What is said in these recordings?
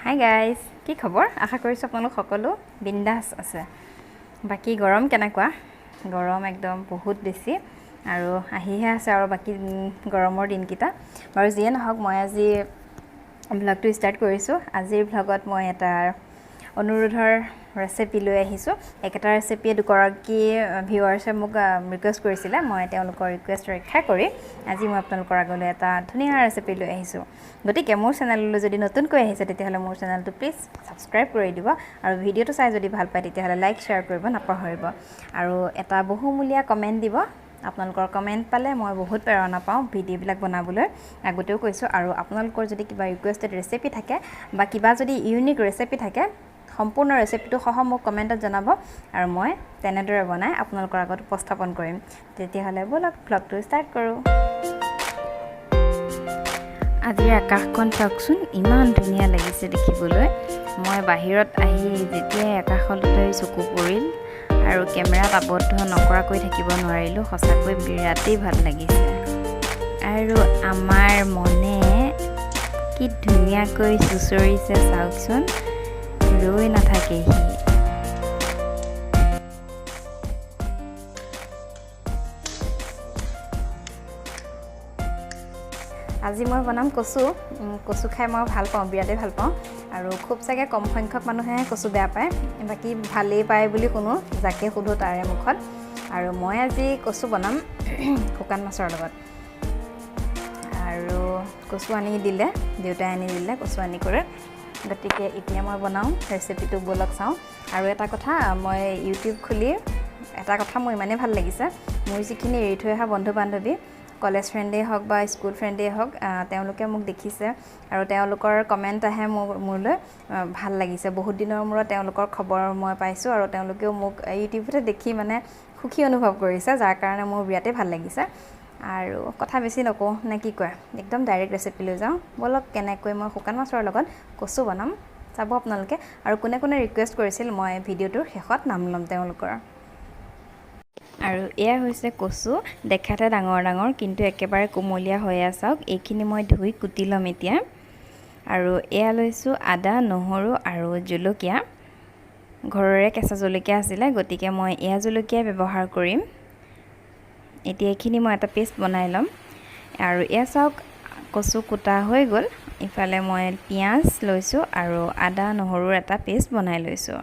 Hi guys, কি খবৰ? আশা কৰিছোঁ আপোনালোক সকলো বিন্দাছ আছে। বাকী গৰম কেনেকুৱা? গৰম একদম বহুত বেছি আৰু আহিহে আছে আৰু বাকী গৰমৰ দিনকেইটা। বাৰু যিয়ে নহওক, মই আজি ভ্লগটো ষ্টাৰ্ট কৰিছোঁ। আজিৰ ভ্লগত মই এটা অনুৰোধৰ ৰেচিপি লৈ আহিছোঁ। একেটা ৰেচিপিয়ে দুগৰাকী ভিউৱাৰ্ছে মোক ৰিকুৱেষ্ট কৰিছিলে। মই তেওঁলোকৰ ৰিকুৱেষ্ট ৰক্ষা কৰি আজি মই আপোনালোকৰ আগলৈ এটা ধুনীয়া ৰেচিপি লৈ আহিছোঁ। গতিকে মোৰ চেনেললৈ যদি নতুনকৈ আহিছে তেতিয়াহ'লে মোৰ চেনেলটো প্লিজ ছাবস্ক্ৰাইব কৰি দিব আৰু ভিডিঅ'টো চাই যদি ভাল পায় তেতিয়াহ'লে লাইক শ্বেয়াৰ কৰিব নাপাহৰিব আৰু এটা বহুমূলীয়া কমেণ্ট দিব। আপোনালোকৰ কমেণ্ট পালে মই বহুত প্ৰেৰণা পাওঁ ভিডিঅ'বিলাক বনাবলৈ, আগতেও কৈছোঁ। আৰু আপোনালোকৰ যদি কিবা ৰিকুৱেষ্টেড ৰেচিপি থাকে বা কিবা যদি ইউনিক ৰেচিপি থাকে, সম্পূৰ্ণ ৰেচিপিটো সহ মোক কমেণ্টত জনাব আৰু মই তেনেদৰে বনাই আপোনালোকৰ আগত উপস্থাপন কৰিম। তেতিয়াহ'লে ব'লক ভ্লগটো ষ্টাৰ্ট কৰোঁ। আজিৰ আকাশখন চাওকচোন, ইমান ধুনীয়া লাগিছে দেখিবলৈ। মই বাহিৰত আহি যেতিয়াই আকাশলৈ চকু পৰিল আৰু কেমেৰাত আবদ্ধ নকৰাকৈ থাকিব নোৱাৰিলোঁ। সঁচাকৈ বিৰাটেই ভাল লাগিছে আৰু আমাৰ মনে কি ধুনীয়াকৈ চুঁচৰিছে চাওকচোন, ৰৈ নাথাকেহি। আজি মই বনাম কচু। কচু খাই মই ভাল পাওঁ, বিৰাটেই ভাল পাওঁ আৰু খুব চাগে কম সংখ্যক মানুহে কচু বেয়া পায়, বাকী ভালেই পায় বুলি কোনো যাকে সোধোঁ তাৰে মুখত। আৰু মই আজি কচু বনাম শুকান মাছৰ লগত। আৰু কচু আনি দিলে, দেউতাই আনি দিলে কচু আনি কৰে। গতিকে এতিয়া মই বনাওঁ ৰেচিপিটো, ব'লক চাওঁ। আৰু এটা কথা, মই ইউটিউব খুলি এটা কথা মোৰ ইমানেই ভাল লাগিছে, মোৰ যিখিনি এৰি থৈ অহা বন্ধু বান্ধৱী, কলেজ ফ্ৰেণ্ডেই হওক বা স্কুল ফ্ৰেণ্ডেই হওক, তেওঁলোকে মোক দেখিছে আৰু তেওঁলোকৰ কমেণ্ট আহে মোলৈ। ভাল লাগিছে, বহুত দিনৰ মূৰত তেওঁলোকৰ খবৰ মই পাইছোঁ আৰু তেওঁলোকেও মোক ইউটিউবতে দেখি মানে সুখী অনুভৱ কৰিছে, যাৰ কাৰণে মোৰ বিৰাটেই ভাল লাগিছে। আৰু কথা বেছি নকওঁ, নে কি কয়, একদম ডাইৰেক্ট ৰেচিপি লৈ যাওঁ। ব'লক কেনেকৈ মই শুকান মাছৰ লগত কচু বনাম চাব আপোনালোকে। আৰু কোনে কোনে ৰিকুৱেষ্ট কৰিছিল মই ভিডিঅ'টোৰ শেষত নাম ল'ম তেওঁলোকৰ। আৰু এয়া হৈছে কচু, দেখাতে ডাঙৰ ডাঙৰ কিন্তু একেবাৰে কোমলীয়া হৈ চাওক। এইখিনি মই ধুই কুটি ল'ম এতিয়া। আৰু এয়া লৈছোঁ আদা, নহৰু আৰু জলকীয়া। ঘৰৰে কেঁচা জলকীয়া আছিলে, গতিকে মই এয়া জলকীয়াই ব্যৱহাৰ কৰিম। এতিয়া এইখিনি মই এটা পেষ্ট বনাই ল'ম। আৰু এয়া চাওক, কচু কুটা হৈ গ'ল। ইফালে মই পিঁয়াজ লৈছোঁ আৰু আদা নহৰুৰ এটা পেষ্ট বনাই লৈছোঁ।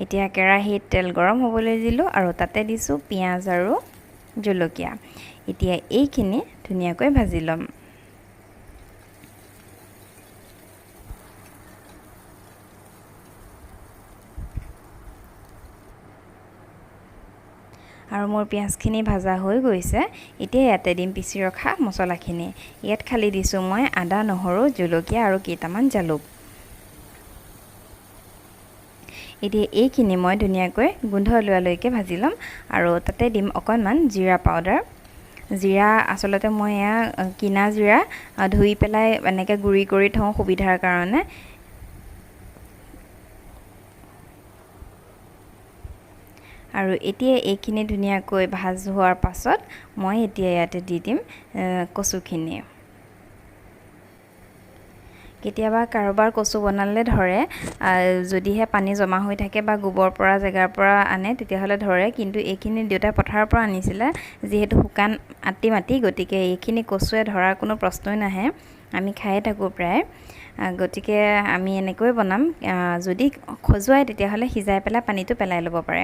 এতিয়া কেৰাহীত তেল গৰম হ'বলৈ দিলোঁ আৰু তাতে দিছোঁ পিঁয়াজ আৰু জলকীয়া। এতিয়া এইখিনি ধুনীয়াকৈ ভাজি ল'ম। আৰু মোৰ পিঁয়াজখিনি ভাজা হৈ গৈছে। এতিয়া ইয়াতে দিম পিচি ৰখা মছলাখিনি। ইয়াত খালি দিছোঁ মই আদা, নহৰু, জলকীয়া আৰু কেইটামান জালুক। এতিয়া এইখিনি মই ধুনীয়াকৈ গোন্ধ ওলোৱালৈকে ভাজি ল'ম আৰু তাতে দিম অকণমান জিৰা পাউডাৰ। জিৰা আচলতে মই এয়া কিনা জিৰা ধুই পেলাই এনেকৈ গুড়ি কৰি থওঁ সুবিধাৰ কাৰণে। আৰু এতিয়া এইখিনি ধুনীয়াকৈ ভাজ হোৱাৰ পাছত মই এতিয়া ইয়াতে দি দিম কচুখিনি। কেতিয়াবা কাৰোবাৰ কচু বনালে ধৰে, যদিহে পানী জমা হৈ থাকে বা গোবৰ পৰা জেগাৰ পৰা আনে তেতিয়াহ'লে ধৰে, কিন্তু এইখিনি দেউতাই পথাৰৰ পৰা আনিছিলে, যিহেতু শুকান আটি মাটি, গতিকে এইখিনি কচুৱে ধৰাৰ কোনো প্ৰশ্নই নাহে। আমি খায়ে থাকোঁ প্ৰায়, গতিকে আমি এনেকৈ বনাম। যদি খজুৱাই তেতিয়াহ'লে সিজাই পেলাই পানীটো পেলাই ল'ব পাৰে।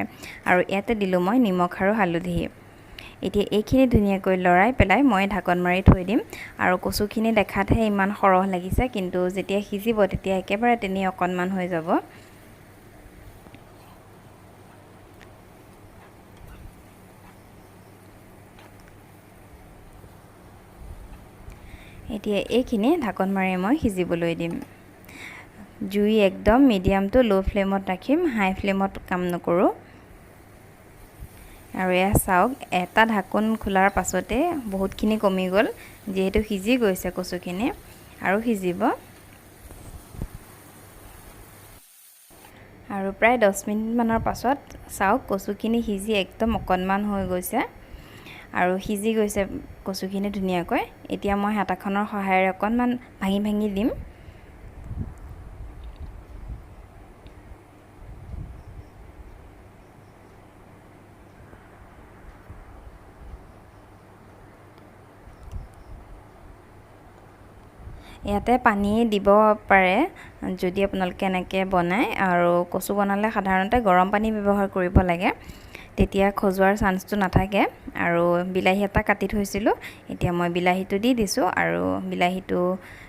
আৰু ইয়াতে দিলোঁ মই নিমখ আৰু হালধি। এতিয়া এইখিনি ধুনীয়াকৈ লৰাই পেলাই মই ঢাকন মাৰি থৈ দিম। আৰু কচুখিনি দেখাতহে ইমান সৰহ লাগিছে, কিন্তু যেতিয়া সিজিব তেতিয়া একেবাৰে তেনেই অকণমান হৈ যাব। এতিয়া এইখিনি ঢাকন মাৰি মই সিজিবলৈ দিম। জুই একদম মিডিয়াম টু ল' ফ্লেমত ৰাখিম, হাই ফ্লেমত কাম নকৰোঁ। আৰু এয়া চাওক, এটা ঢাকোন খোলাৰ পাছতে বহুতখিনি কমি গ'ল, যিহেতু সিজি গৈছে কচুখিনি আৰু সিজিব। আৰু প্ৰায় 10 মিনিটমানৰ পাছত চাওক, কচুখিনি সিজি একদম অকণমান হৈ গৈছে আৰু সিজি গৈছে কচুখিনি ধুনীয়াকৈ। এতিয়া মই হাতাখনৰ সহায়েৰে অকণমান ভাঙি ভাঙি দিম। ইয়াতে পানী দিব পাৰে যদি আপোনালোকে এনেকৈ বনায় আৰু কচু বনালে সাধাৰণতে গৰম পানী ব্যৱহাৰ কৰিব লাগে তেতিয়া খজুৱাৰ চান্সটো নাথাকে আৰু বিলাহী এটা কাটি থৈছিলোঁ এতিয়া মই বিলাহীটো দি দিছোঁ আৰু বিলাহীটো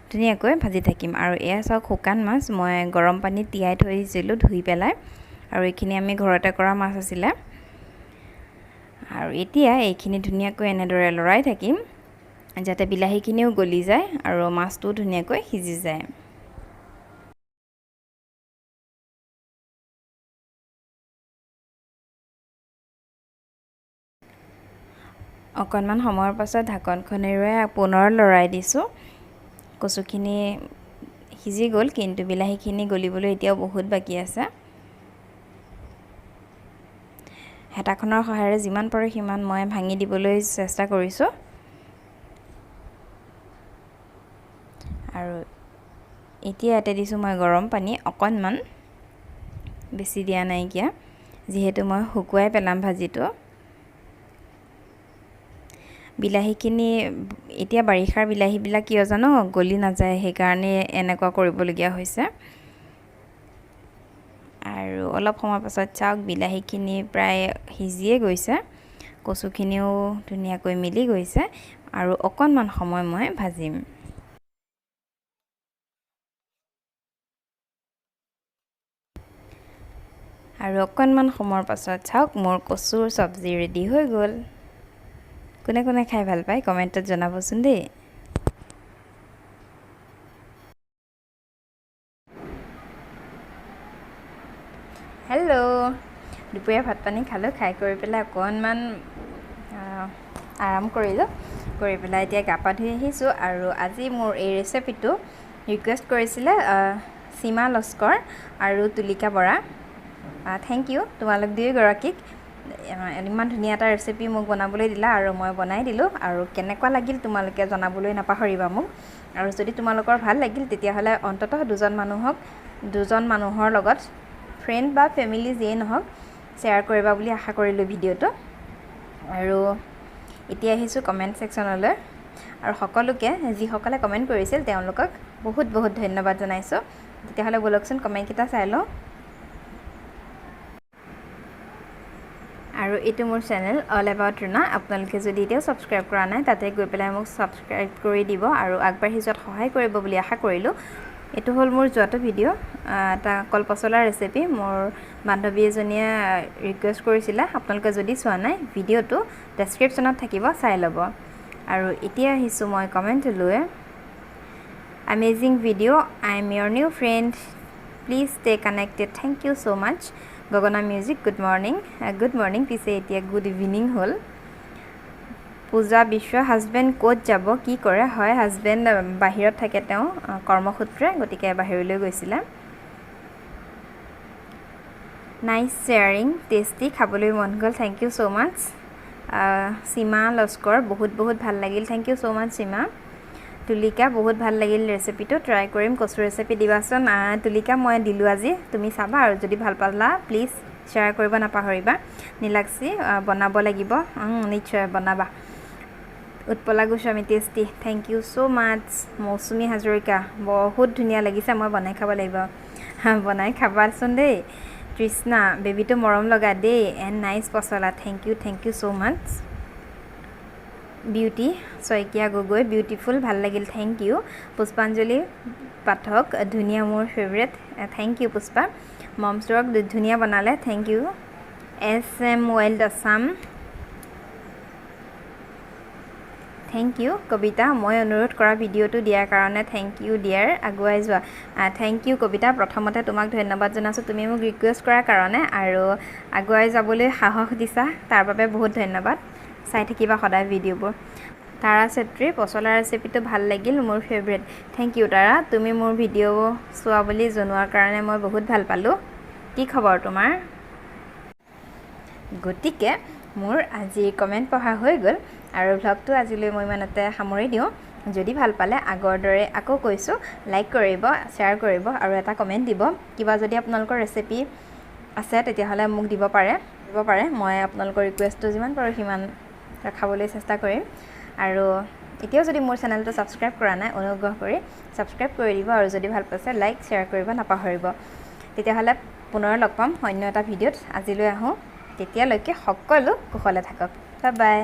ধুনীয়াকৈ ভাজি থাকিম আৰু এয়া চাওক শুকান মাছ মই গৰম পানীত তিয়াই থৈ দিছিলোঁ ধুই পেলাই আৰু এইখিনি আমি ঘৰতে কৰা মাছ আছিলে আৰু এতিয়া এইখিনি ধুনীয়াকৈ এনেদৰে লৰাই থাকিম যাতে বিলাহীখিনিও গলি যায় আৰু মাছটো ধুনীয়াকৈ সিজি যায় অকণমান সময়ৰ পাছত ঢাকনখনেৰে পুনৰ লৰাই দিছোঁ কচুখিনি সিজি গ'ল কিন্তু বিলাহীখিনি গলিবলৈ এতিয়াও বহুত বাকী আছে হেতাখনৰ সহায়েৰে যিমান পাৰোঁ সিমান মই ভাঙি দিবলৈ চেষ্টা কৰিছোঁ আৰু এতিয়া ইয়াতে দিছোঁ মই গৰম পানী অকণমান বেছি দিয়া নাইকিয়া যিহেতু মই শুকুৱাই পেলাম ভাজিটো বিলাহীখিনি এতিয়া বাৰিষাৰ বিলাহীবিলাক কিয় জানো গলি নাযায় সেইকাৰণে এনেকুৱা কৰিবলগীয়া হৈছে আৰু অলপ সময় পাছত চাওক বিলাহীখিনি প্ৰায় সিজিয়ে গৈছে কচুখিনিও ধুনীয়াকৈ মিলি গৈছে আৰু অকণমান সময় মই ভাজিম আৰু অকণমান সময়ৰ পাছত চাওক মোৰ কচুৰ চব্জি ৰেডি হৈ গ'ল কোনে কোনে খাই ভাল পায় কমেণ্টত জনাবচোন দেই হেল্ল' দুপৰীয়া ভাত পানী খালোঁ খাই কৰি পেলাই অকণমান আৰাম কৰিলোঁ কৰি পেলাই এতিয়া গা পা ধুই আহিছোঁ আৰু আজি মোৰ এই ৰেচিপিটো ৰিকুৱেষ্ট কৰিছিলে সীমা লস্কৰ আৰু তুলিকা বৰা থেংক ইউ তোমালোক দুয়োগৰাকীক ইমান ধুনীয়া এটা ৰেচিপি মোক বনাবলৈ দিলা আৰু মই বনাই দিলোঁ আৰু কেনেকুৱা লাগিল তোমালোকে জনাবলৈ নাপাহৰিবা মোক আৰু যদি তোমালোকৰ ভাল লাগিল তেতিয়াহ'লে অন্ততঃ দুজন মানুহৰ লগত ফ্ৰেণ্ড বা ফেমিলি যিয়ে নহওক শ্বেয়াৰ কৰিবা বুলি আশা কৰিলোঁ ভিডিঅ'টো আৰু এতিয়া আহিছোঁ কমেণ্ট ছেকশ্যনলৈ আৰু সকলোকে যিসকলে কমেণ্ট কৰিছিল তেওঁলোকক বহুত বহুত ধন্যবাদ জনাইছোঁ তেতিয়াহ'লে বলকচোন কমেণ্টকেইটা চাই লওঁ আৰু এইটো মোৰ চেনেল অল এবাউট ৰুনা আপোনালোকে যদি এতিয়াও ছাবস্ক্ৰাইব কৰা নাই তাতে গৈ পেলাই মোক ছাবস্ক্ৰাইব কৰি দিব আৰু আগবাঢ়ি যোৱাত সহায় কৰিব বুলি আশা কৰিলোঁ এইটো হ'ল মোৰ যোৱাটো ভিডিঅ' এটা কলপচলাৰ ৰেচিপি মোৰ বান্ধৱী এজনীয়ে ৰিকুৱেষ্ট কৰিছিলে আপোনালোকে যদি চোৱা নাই ভিডিঅ'টো ডেছক্ৰিপশ্যনত থাকিব চাই ল'ব আৰু এতিয়া আহিছোঁ মই কমেণ্টলৈ Amazing video. I am your new friend. Please stay connected. Thank you so much. Gogona Music. Good morning. Good morning. Please say it. Good evening. Hol. Puja Bishwa husband ক'ত যাব কি কৰে হয় হাজবেণ্ড বাহিৰত থাকে তেওঁ কৰ্মসূত্ৰে গতিকে বাহিৰলৈ গৈছিল নাইস শেয়াৰিং টেষ্টি খাবলৈ মন গ'ল থ্যাংক ইউ সো মাচ সীমা লস্কৰ বহুত বহুত ভাল লাগিল থ্যাংক ইউ সো মাচ সীমা তুলিকা বহুত ভাল লাগিল ৰেচিপিটো ট্ৰাই কৰিম কচু ৰেচিপি দিবাচোন তুলিকা মই দিলোঁ আজি তুমি চাবা আৰু যদি ভাল পালা প্লিজ শ্বেয়াৰ কৰিব নাপাহৰিবা নীলাক্ষী বনাব লাগিব নিশ্চয় বনাবা Utpala Goswami tasty thank you so much Mousumi Hazarika বহুত ধুনীয়া লাগিছে মই বনাই খাব লাগিব বনাই খাবাচোন দেই তৃষ্ণা বেবিটো মৰম লগা দেই এণ্ড নাইচ পচলা thank you so much Beauty Saikia Gogoi beautiful ভাল লাগিল থ্যাংক ইউ পুষ্পাঞ্জলি পাঠক ধুনীয়া মোৰ ফেভৰেট থ্যাংক ইউ পুষ্পা মমছৰক ধুনীয়া বনালে thank you SM wild Assam thank you Kavita মই অনুৰোধ কৰা ভিডিঅ'টো দিয়াৰ কাৰণে থ্যাংক ইউ ডিয়াৰ আগুৱাই যোৱা থ্যাংক ইউ কবিতা প্ৰথমতে তোমাক ধন্যবাদ জনাইছোঁ তুমি মোক ৰিকুৱেষ্ট কৰাৰ কাৰণে আৰু আগুৱাই যাবলৈ সাহস দিছা তাৰ বাবে বহুত ধন্যবাদ চাই থাকিবা সদায় ভিডিঅ'বোৰ তাৰা চেত্ৰী পচলা ৰেচিপিটো ভাল লাগিল মোৰ ফেভৰেট থ্যাংক ইউ তাৰা তুমি মোৰ ভিডিঅ' চোৱা বুলি জনোৱাৰ কাৰণে মই বহুত ভাল পালোঁ কি খবৰ তোমাৰ গতিকে মোৰ আজি কমেণ্ট পঢ়া হৈ গ'ল আৰু ভ্লগটো আজিলৈ মই ইমানতে সামৰি দিওঁ যদি ভাল পালে আগৰ দৰে আকৌ কৈছোঁ লাইক কৰিব শ্বেয়াৰ কৰিব আৰু এটা কমেণ্ট দিব কিবা যদি আপোনালোকৰ ৰেচিপি আছে তেতিয়াহ'লে মোক দিব পাৰে মই আপোনালোকৰ ৰিকুৱেষ্টটো যিমান পাৰোঁ সিমান ৰাখাবলৈ চেষ্টা কৰিম আৰু এতিয়াও যদি মোৰ চেনেলটো ছাবস্ক্ৰাইব কৰা নাই অনুগ্ৰহ কৰি ছাবস্ক্ৰাইব কৰি দিব আৰু যদি ভাল পাইছে লাইক শ্বেয়াৰ কৰিব নাপাহৰিব তেতিয়াহ'লে পুনৰ লগ পাম অন্য এটা ভিডিঅ'ত আজিলৈ আহোঁ তেতিয়ালৈকে সকলো কুশলে থাকক বাই বাই